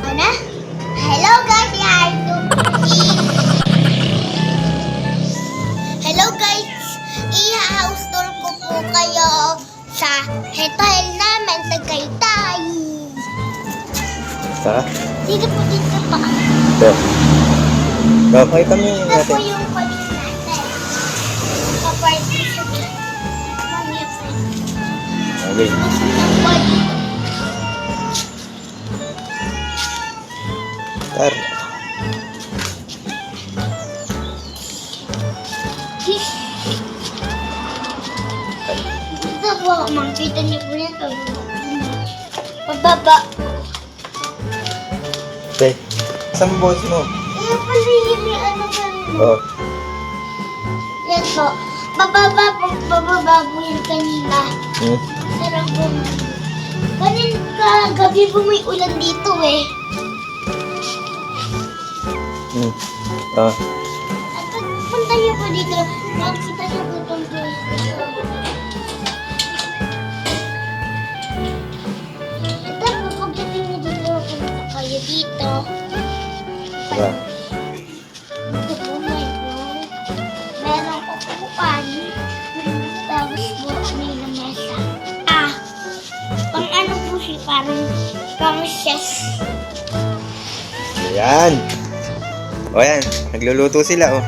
Hello guys, hello guys, i-house tour ko po kayo sa hotel namin sa Tagaytay. Sa? Dito pa. Ito. Bakit kami Ito po natin? yung palis natin. Kaparty sa Okay. Tar. Dito po, makita niyo po yan. Pababa. Okay. Saan mo boss mo? Yan pala yun yung ano ba? Oh. Yan po. Bababa po yan kanina. Sarap po. Gabi po may ulan dito eh. Ah. At punta niyo po dito. Makikita niyo po itong place. Ito po, pagdating niyo dito, punta kayo dito. Diba? Ito po, meron upuan. Tapos po, may lamesa. Pang ano po siya, parang chef. Ayan. O yan, nagluluto sila oh.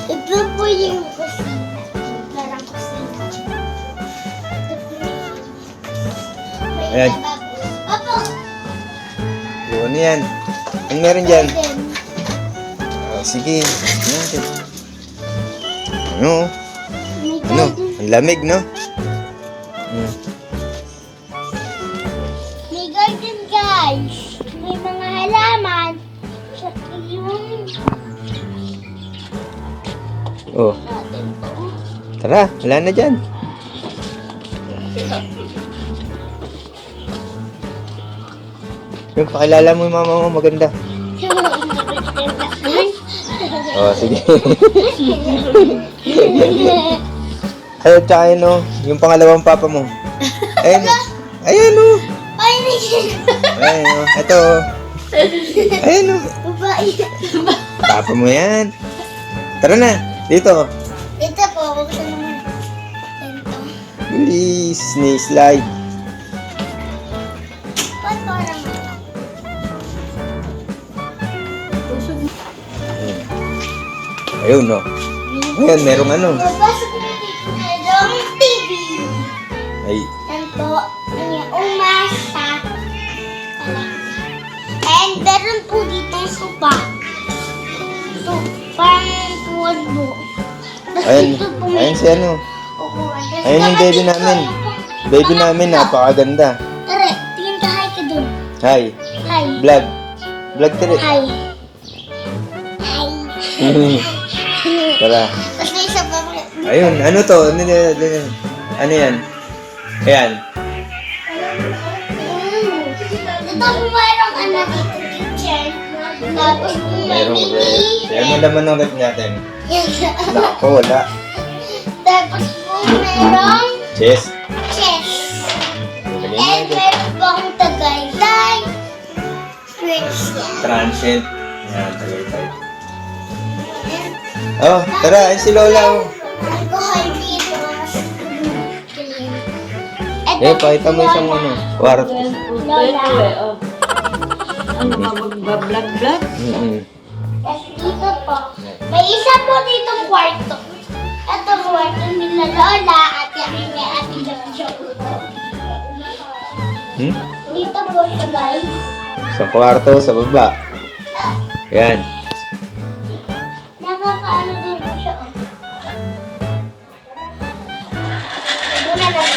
Ito po yung kusina. Parang kusina. Ito po yung Ayan. Opo! Yun yan. Ano meron dyan? Then, Oh, sige. Ayan. Ano? may Ano? garden. Ang lamig, no? May garden, guys. May mga halaman. Sa yung Oh, natin po. tara. Wala na dyan. Yung pakilala mo yung mama mo maganda. Oh, sige. Ay, tsaka yun, oh, yung pangalawang papa mo. Ayun. Ayun, oh. Ay, nagsin. Ayun, oh. Ito, oh. Ayun, oh. Babae. Papa mo yan. Tara na. Dito. Ito po, buksan naman. Ito. Please, slide. Ba't parang Ayun, no. Ayun, merong ano. Papasok na dito merong TV. Ay, Yan po, umasa. And meron po dito sopa. So, parang tuwan po. ayun. Ayun si ano. Ayun yung baby namin. Baby namin, napakaganda. Tara, tingin ka, hi ka dun. Hi. Hi. Vlog. Vlog tiri. Hi. Hi. Tara. Tapos may isa pa. Ayun, ano to? Ano yan? Ayan. Ito po mayroong anak dito kitchen. Tapos po may Merong mini. ref. Ayan mo naman ng ref natin. Nako, wala. Tapos po mayroong Chess. chess. Lagyan mo And ito. meron pong Tagaytay Transient. Ayan, Tagaytay. Oh, tara. Ayun si Lola, oh. Alcohol dito. Eh, pakita mo isang ano. Kwarto. Lola. Ano ka mag-vlog-vlog? Tapos dito po, may isa po ditong kwarto. Ito kwarto nila Lola at yung ni Ate Jojo. Dito po siya guys. Sa kwarto, sa baba. Ayan. Nakakaano din po siya. Ito na lang.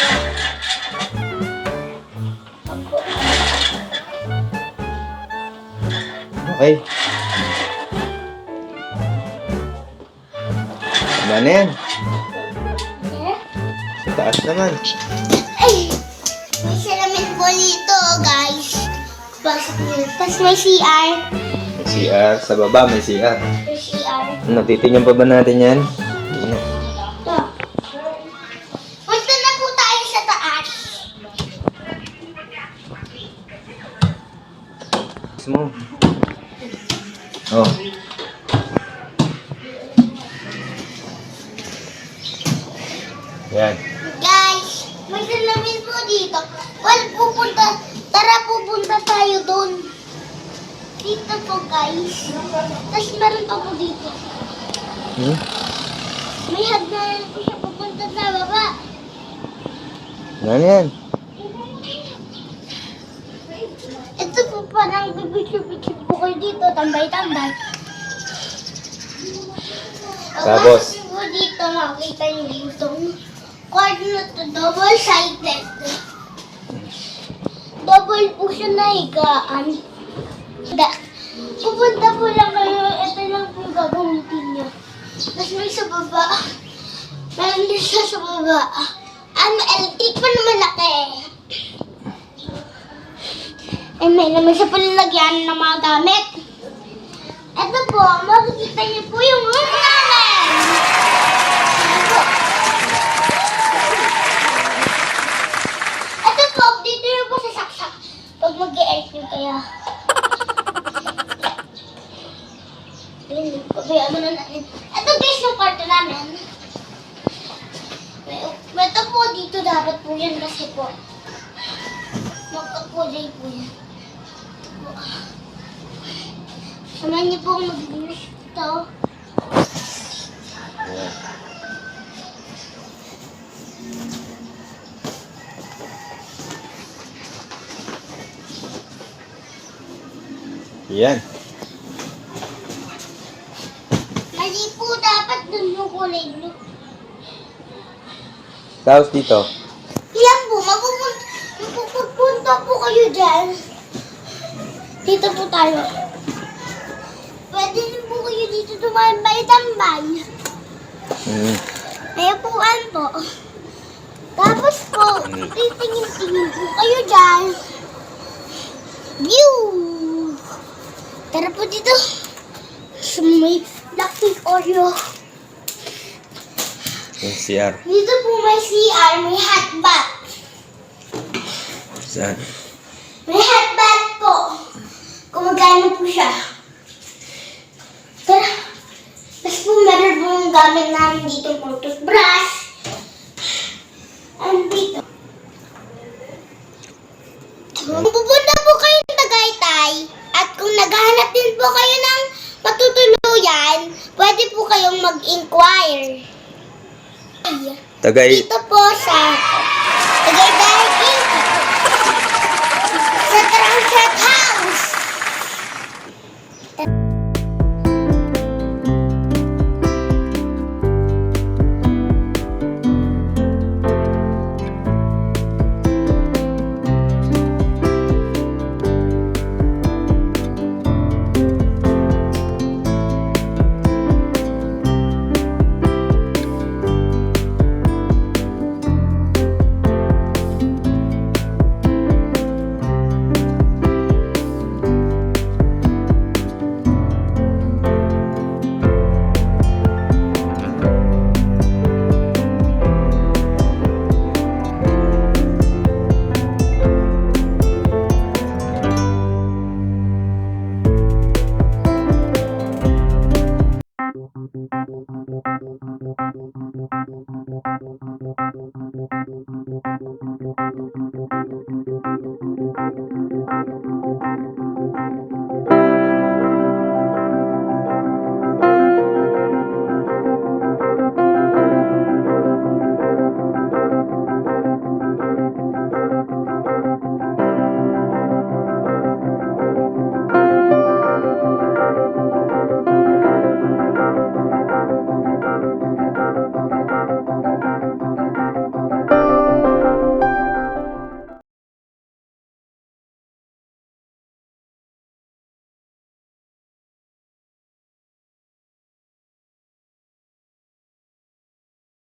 Okay. Wala na yan. Eh? Sa taas naman. Ay! May salamin po dito, guys. Pasok nyo. Tapos may CR. May CR. Sa baba may CR. May CR. Natitingnan pa ba natin yan? Hindi na. Ito. Punta na po tayo sa taas. Mo. Oh. Yan. Guys, may salamin po dito. Well, tara pupunta tayo doon. Dito po, guys. Tapos meron pa po dito. Hmm? May hagdanan po siya pupunta sa baba. Yan yan. Ito po parang bibitsyo-bitsyo po kayo dito. Tambay-tambay. Tapos? Pag po dito, makikita niyo dito. Kwarto na to, double-sided. Double po siya na higaan. Pupunta po lang kayo, ito lang po yung gagamitin niyo. Tapos may sa baba. Meron din siya sa baba. Electric pa na malaki. Eh, may naman siya palalagyan ng mga gamit. Ito po, makikita niyo po yung room namin. Ito po, dito niyo po sa saksak. Pag mag-e-earth niyo kaya. Pabayaan mo na natin. Ito guys, yung kwarto namin. Ito po, dito dapat po yan kasi po. Magkakulay po yan. Samahan niyo po akong mag-finish ito. Yan. Mali po dapat dun yung kulay blue. Tapos dito. Yan po, mapupunta po kayo dyan. Dito po tayo. Pwede din po kayo dito tumambay-tambay. May upuan po. Tapos po, titingin-tingin po kayo dyan. View! Tara po dito. Sa may Blackpink Oreo. Yung CR. Dito po may CR, may hot bath. Saan? May hot bath po. Kung magkano po siya. Tara. Tapos po meron po yung gamit namin dito po. Toothbrush. Ano dito? Kung pupunta po kayo ng Tagaytay at kung naghahanap din po kayo ng matutuluyan, pwede po kayong mag-inquire. Dito po sa Tagaytay Transient House.